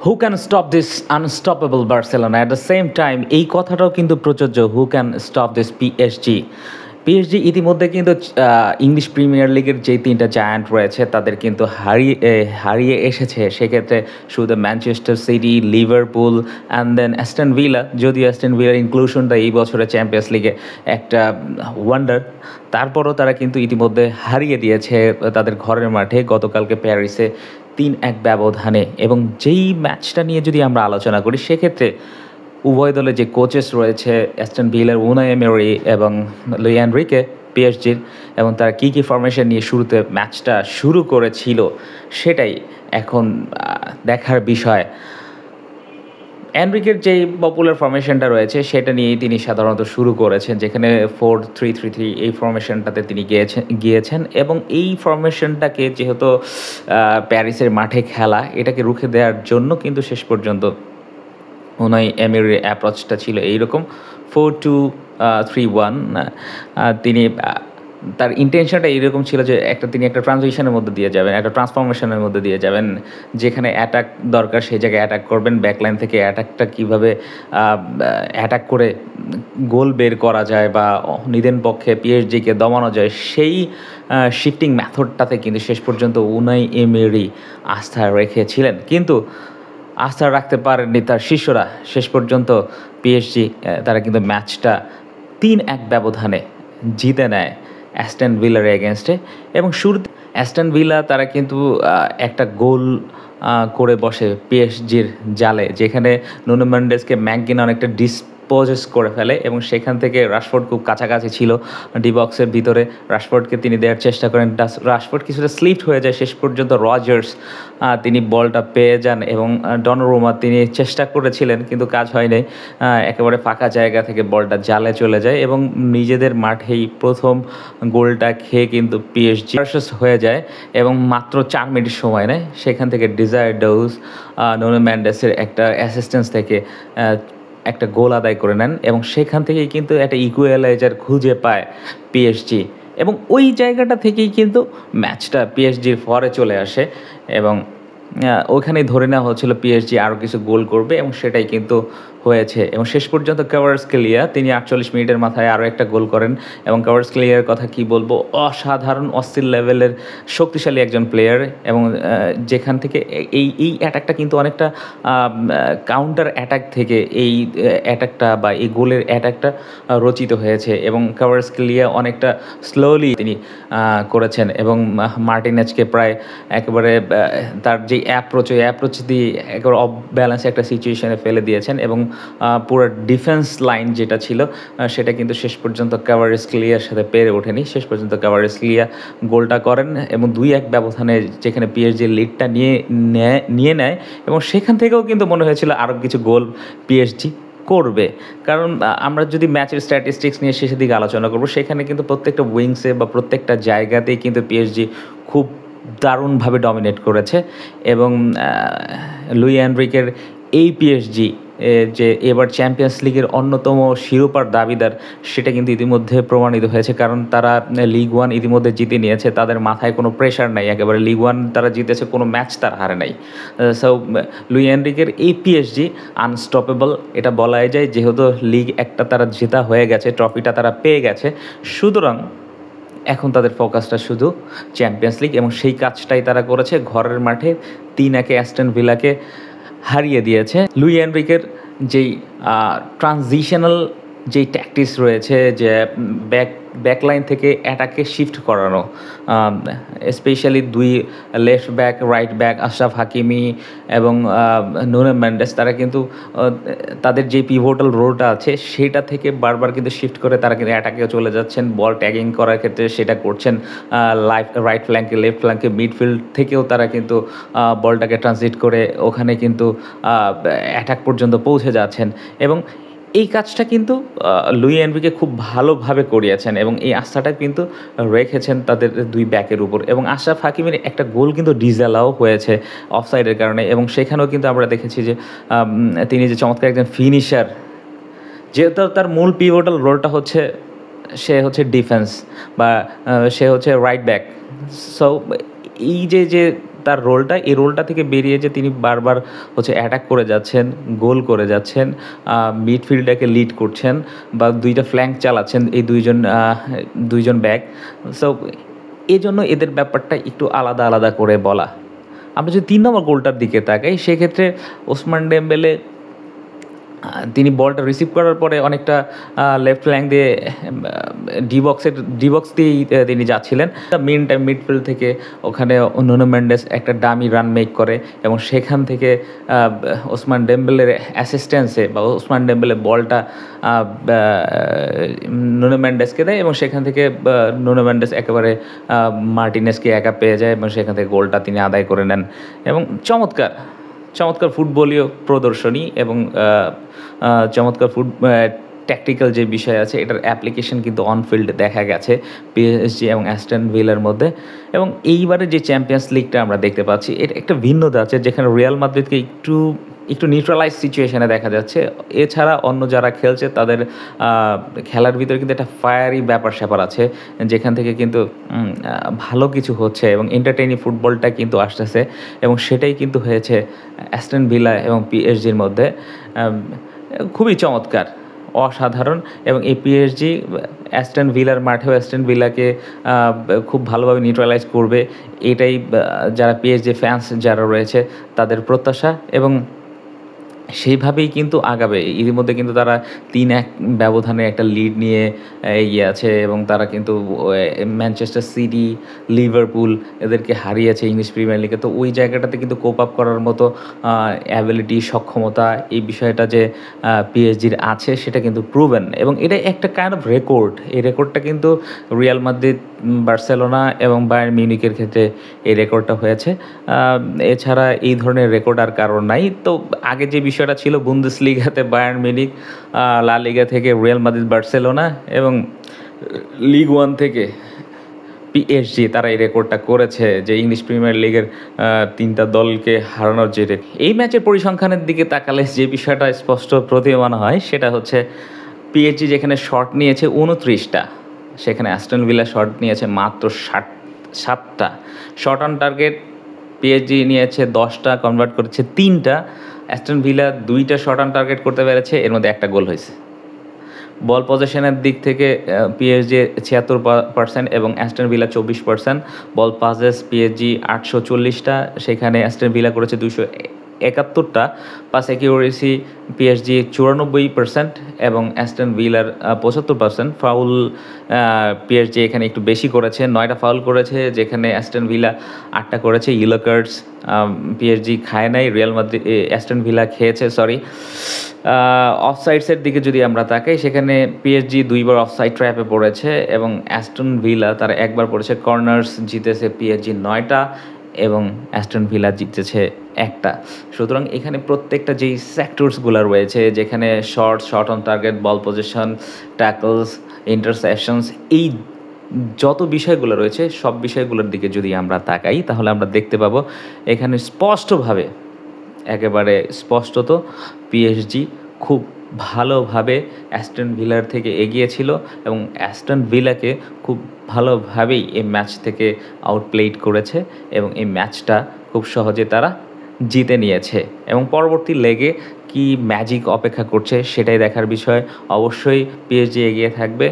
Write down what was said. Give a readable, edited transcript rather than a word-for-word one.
Who can stop this unstoppable Barcelona at the same time এই কথাটাও কিন্তু প্রযোজ্য who can stop this PSG. PSG ইতিমধ্যে কিন্তু ইংলিশ প্রিমিয়ার লিগের যে তিনটা জায়ান্ট রয়েছে তাদের কিন্তু হারিয়ে এসেছে। সেক্ষেত্রে শুধু Manchester City, Liverpool and then Aston Villa, যদিও অ্যাস্টন ভিলার ইনক্লুশনটা এই বছরের চ্যাম্পিয়ন্স লিগে একটা ওয়ান্ডার, তারপরও তারা কিন্তু ইতিমধ্যে হারিয়ে দিয়েছে তাদের ঘরের মাঠে গতকালকে প্যারিসে ৩-১ ব্যবধানে। এবং যেই ম্যাচটা নিয়ে যদি আমরা আলোচনা করি সেক্ষেত্রে উভয় দলে যে কোচেস রয়েছে অ্যাস্টন ভিলার উনাই এমেরি এবং লুই এনরিকে পিএসজির, এবং তারা কী কী ফরমেশন নিয়ে শুরুতে ম্যাচটা শুরু করেছিল সেটাই এখন দেখার বিষয়। এনরিকের যেই পপুলার ফরমেশনটা রয়েছে সেটা নিয়েই তিনি সাধারণত শুরু করেছেন, যেখানে 4-3-3-3 এই ফরমেশনটাতে তিনি গিয়েছেন এবং এই ফরমেশনটাকে যেহেতু প্যারিসের মাঠে খেলা, এটাকে রুখে দেওয়ার জন্য কিন্তু শেষ পর্যন্ত উনাই এমেরির অ্যাপ্রোচটা ছিল এইরকম 4-2-3-1। তিনি তার ইন্টেনশনটা এইরকম ছিল যে তিনি একটা ট্রানজিশনের মধ্যে দিয়ে যাবেন, একটা ট্রান্সফরমেশনের মধ্যে দিয়ে যাবেন, যেখানে অ্যাটাক দরকার সেই জায়গায় অ্যাটাক করবেন, ব্যাকলাইন থেকে অ্যাটাকটা কীভাবে অ্যাটাক করে গোল বের করা যায় বা নিদেন পক্ষে পিএসজিকে দমানো যায়, সেই শিফটিং মেথডটাতে কিন্তু শেষ পর্যন্ত উনাই এমেরি আস্থা রেখেছিলেন। কিন্তু আস্থা রাখতে পারেননি তার শিষ্যরা। শেষ পর্যন্ত পিএসজি তারা কিন্তু ম্যাচটা ৩-১ ব্যবধানে জিতে নেয় অ্যাস্টন ভিলার এগেনস্টে। এবং শুরুতে অ্যাস্টন ভিলা তারা কিন্তু একটা গোল করে বসে পিএসজির জালে, যেখানে নুনো মেন্ডেসকে ম্যাকগিনা অনেকটা ডিসপোজেস করে ফেলে এবং সেখান থেকে রাশফোর্ড খুব কাছাকাছি ছিল ডি বক্সের ভিতরে, রাশফোর্ডকে তিনি দেওয়ার চেষ্টা করেন, রাশফোর্ড কিছুটা স্লিপড হয়ে যায়, শেষ পর্যন্ত রজার্স তিনি বলটা পেয়ে যান এবং ডনোরুমা তিনি চেষ্টা করেছিলেন কিন্তু কাজ হয়নি, একেবারে ফাঁকা জায়গা থেকে বলটা জালে চলে যায় এবং নিজেদের মাঠেই প্রথম গোলটা খেয়ে কিন্তু পিএসজি ভার্সাস হয়ে যায় এবং মাত্র 4 মিনিট সময় নেয়। সেখান থেকে ডিজায়ার ডোজ নুনো মেন্ডেসের একটা অ্যাসিস্ট্যান্স থেকে একটা গোল আদায় করে নেন এবং সেখান থেকেই কিন্তু একটা ইকুয়ালাইজার খুঁজে পায় পিএসজি এবং ওই জায়গাটা থেকেই কিন্তু ম্যাচটা পিএসজির ফরে চলে আসে এবং ওইখানেই ধরে নেওয়া হচ্ছিল পিএসজি আরও কিছু গোল করবে এবং সেটাই কিন্তু হয়েছে। এবং শেষ পর্যন্ত কাভারস্কেলিয়া তিনি 48 মিনিটের মাথায় আরও একটা গোল করেন এবং কাভারস্কেলিয়ার কথা কি বলবো, অসাধারণ অস্থির লেভেলের শক্তিশালী একজন প্লেয়ার এবং যেখান থেকে এই অ্যাটাকটা কিন্তু অনেকটা কাউন্টার অ্যাটাক থেকে এই অ্যাটাকটা বা এই গোলের অ্যাটাকটা রচিত হয়েছে এবং কাভারস্কেলিয়া অনেকটা স্লোলি তিনি করেছেন এবং মার্টিনেজকে প্রায় একেবারে তার যে অ্যাপ্রোচ, ওই অ্যাপ্রোচ দিয়ে একেবারে অফ ব্যালেন্স একটা সিচুয়েশনে ফেলে দিয়েছেন এবং পুরো ডিফেন্স লাইন যেটা ছিল সেটা কিন্তু শেষ পর্যন্ত কাভারস্কেলিয়ার সাথে পেরে ওঠেনি। শেষ পর্যন্ত কাভারস্কেলিয়া গোলটা করেন এবং 2-1 ব্যবধানে যেখানে পিএসজির লিডটা নিয়ে নেয় এবং সেখান থেকেও কিন্তু মনে হয়েছিল আরও কিছু গোল পিএসজি করবে, কারণ আমরা যদি ম্যাচের স্ট্যাটিস্টিক্স নিয়ে শেষের দিকে আলোচনা করবো সেখানে কিন্তু প্রত্যেকটা উইংসে বা প্রত্যেকটা জায়গাতেই কিন্তু পিএসজি খুব দারুণভাবে ডমিনেট করেছে এবং লুই এনরিকের এই পিএসজি যে এবার চ্যাম্পিয়ন্স লিগের অন্যতম শিরোপার দাবিদার সেটা কিন্তু ইতিমধ্যে প্রমাণিত হয়েছে, কারণ তারা লিগ 1 ইতিমধ্যে জিতে নিয়েছে, তাদের মাথায় কোনো প্রেশার নাই, একেবারে লিগ 1 তারা জিতেছে, কোনো ম্যাচ তারা হারে নাই। সো লুই এনরিকের এই পিএসজি আনস্টপেবল এটা বলাই যায়, যেহেতু লিগ একটা তারা জেতা হয়ে গেছে, ট্রফিটা তারা পেয়ে গেছে, সুতরাং এখন তাদের ফোকাসটা শুধু চ্যাম্পিয়ন্স লিগ এবং সেই কাজটাই তারা করেছে, ঘরের মাঠে 3-1 অ্যাস্টন ভিলাকে হারিয়ে দিয়েছে। লুই এনরিকের যেই ট্রানজিশনাল যেই ট্যাকটিক্স রয়েছে, যে ব্যাকলাইন থেকে অ্যাটাকে শিফট করানো, স্পেশালি দুই left back, right back Ashraf Hakimi এবং নুনো মেন্ডেস, তারা কিন্তু তাদের যে পিভোটাল রোলটা আছে সেটা থেকে বারবার কিন্তু শিফট করে তারা কিন্তু অ্যাটাকেও চলে যাচ্ছেন, বল ট্যাগিং করার ক্ষেত্রে সেটা করছেন, রাইট ফ্ল্যাঙ্কে, লেফট ফ্ল্যাঙ্কে, মিডফিল্ড থেকেও তারা কিন্তু বলটাকে ট্রানজিট করে ওখানে কিন্তু অ্যাটাক পর্যন্ত পৌঁছে যাচ্ছেন এবং এই কাজটা কিন্তু লুই এনরিকে খুব ভালোভাবে করিয়েছেন এবং এই আস্থাটা কিন্তু রেখেছেন তাদের দুই ব্যাকের উপর এবং আশরাফ হাকিমের একটা গোল কিন্তু ডিজালাও হয়েছে অফসাইডের কারণে এবং সেখানেও কিন্তু আমরা দেখেছি যে তিনি যে চমৎকার একজন ফিনিশার, যেহেতু তার মূল পিভোটাল রোলটা হচ্ছে সে হচ্ছে ডিফেন্স বা সে হচ্ছে রাইট ব্যাক। সো এই যে তার রোলটা, এই রোলটা থেকে বেরিয়ে যে তিনি বারবার হচ্ছে অ্যাটাক করে যাচ্ছেন, গোল করে যাচ্ছেন, মিডফিল্ডটাকে লিড করছেন বা 2টা ফ্ল্যাঙ্ক চালাচ্ছেন এই 2জন ব্যাক। সো এজন্য এদের ব্যাপারটা একটু আলাদা করে বলা। আমরা যদি 3 নম্বর গোলটার দিকে তাকাই, সেক্ষেত্রে ওসমান ডেম্বেলে তিনি বলটা রিসিভ করার পরে অনেকটা লেফট ফ্ল্যাঙ্ক দিয়ে ডি বক্স দিয়েই তিনি যাচ্ছিলেন। মেন টাইম মিডফিল্ড থেকে ওখানে নুনো মেন্ডেস একটা ডামি রান মেক করে এবং সেখান থেকে ওসমান ডেম্বেলের অ্যাসিস্ট্যান্সে বা ওসমান ডেম্বেলে বলটা নুনো মেন্ডেসকে দেয় এবং সেখান থেকে নুনো মেন্ডেস একেবারে মার্টিনেসকে একা পেয়ে যায় এবং সেখান থেকে গোলটা তিনি আদায় করে নেন এবং চমৎকার ফুটবলীয় প্রদর্শনী এবং চমৎকার ট্যাকটিক্যাল যে বিষয় আছে এটার অ্যাপ্লিকেশন কিন্তু অনফিল্ডে দেখা গেছে পিএসজি এবং অ্যাস্টন ভিলার মধ্যে। এবং এইবারে যে চ্যাম্পিয়ন্স লিগটা আমরা দেখতে পাচ্ছি এটা একটা ভিন্নতা আছে, যেখানে রিয়াল মাদ্রিদকে একটু নিউট্রালাইজ সিচুয়েশনে দেখা যাচ্ছে। এছাড়া অন্য যারা খেলছে তাদের খেলার ভিতরে কিন্তু একটা ফায়ারি ব্যাপার-স্যাপার আছে, যেখান থেকে কিন্তু ভালো কিছু হচ্ছে এবং এন্টারটেইনিং ফুটবলটা কিন্তু আসতেছে এবং সেটাই কিন্তু হয়েছে অ্যাস্টন ভিলা এবং পিএসজির মধ্যে। খুবই চমৎকার, অসাধারণ। এবং এই পিএসজি অ্যাস্টন ভিলার মাঠেও অ্যাস্টন ভিলাকে খুব ভালোভাবে নিউট্রালাইজ করবে, এটাই যারা পিএসজি ফ্যান্স যারা রয়েছে তাদের প্রত্যাশা এবং সেইভাবেই কিন্তু আগাবে। ইতিমধ্যে কিন্তু তারা 3-1 ব্যবধানে একটা লিড নিয়ে এগিয়ে আছে এবং তারা কিন্তু ম্যানচেস্টার সিটি, লিভারপুল এদেরকে হারিয়েছে ইংলিশ প্রিমিয়ার লিগে। তো ওই জায়গাটাতে কিন্তু কোপ আপ করার মতো অ্যাবিলিটি, সক্ষমতা এই বিষয়টা যে পিএসজির আছে সেটা কিন্তু প্রুভেন এবং এটা একটা কাইন্ড অফ রেকর্ড। এই রেকর্ডটা কিন্তু রিয়াল মাদ্রিদ, বার্সেলোনা এবং বায়ার্ন মিউনিখের ক্ষেত্রে এই রেকর্ডটা হয়েছে। এছাড়া এই ধরনের রেকর্ড আর কারণ নাই। তো আগে যে বিষয়টা ছিল বুন্দেসলিগাতে বায়ার্ন মিউনিখ, লা লিগা থেকে রিয়াল মাদ্রিদ, বার্সেলোনা এবং লিগ 1 থেকে পিএসজি, তারা এই রেকর্ডটা করেছে যে ইংলিশ প্রিমিয়ার লিগের 3টা দলকে হারানোর যে এই ম্যাচের পরিসংখ্যানের দিকে তাকালে যে বিষয়টা স্পষ্ট প্রতীয়মান হয় সেটা হচ্ছে পিএসজি যেখানে শট নিয়েছে 29টা, সেখানে অ্যাস্টন ভিলা শট নিয়েছে মাত্র 7টা। শট অন টার্গেট পিএসজি নিয়েছে 10টা, কনভার্ট করেছে 3টা। অ্যাস্টন ভিলা 2টা শট অন টার্গেট করতে পেরেছে, এর মধ্যে একটা গোল হয়েছে। বল পজিশনের দিক থেকে পিএসজি 76% এবং অ্যাস্টন ভিলা 24%। বল পাসেস পিএসজি 840টা, সেখানে অ্যাস্টন ভিলা করেছে 271টা। পাস অ্যাকিউরেসি পিএসজি 94% এবং অ্যাস্টন ভিলার 75%। ফাউল পিএসজি এখানে একটু বেশি করেছে, 9টা ফাউল করেছে, যেখানে অ্যাস্টন ভিলা 8টা করেছে। ইয়েলো কার্ডস পিএসজি খায় নাই, রিয়াল মাদ্রিদ অ্যাস্টন ভিলা খেয়েছে, সরি। অফসাইডসের দিকে যদি আমরা তাকাই, সেখানে পিএসজি 2বার অফসাইড ট্র্যাপে পড়েছে এবং অ্যাস্টন ভিলা তারা 1বার পড়েছে। কর্নার্স জিতেছে পিএসজি 9টা এবং অ্যাস্টন ভিলা জিতেছে 1টা। সুতরাং এখানে প্রত্যেকটা যেই সেক্টরসগুলো রয়েছে, যেখানে shot on target, ball position, tackles, interceptions, এই যত বিষয়গুলো রয়েছে সব বিষয়গুলোর দিকে যদি আমরা তাকাই তাহলে আমরা দেখতে পাবো এখানে স্পষ্টভাবে, একেবারে স্পষ্টত পিএসজি খুব ভালোভাবে অ্যাস্টন ভিলার থেকে এগিয়েছিল এবং অ্যাস্টন ভিলাকে খুব ভালোভাবেই এই ম্যাচ থেকে আউটপ্লেড করেছে এবং এই ম্যাচটা খুব সহজে তারা জিতে নিয়েছে এবং পরবর্তী লেগে কি ম্যাজিক অপেক্ষা করছে সেটাই দেখার বিষয়। অবশ্যই পিএসজি এগিয়ে থাকবে।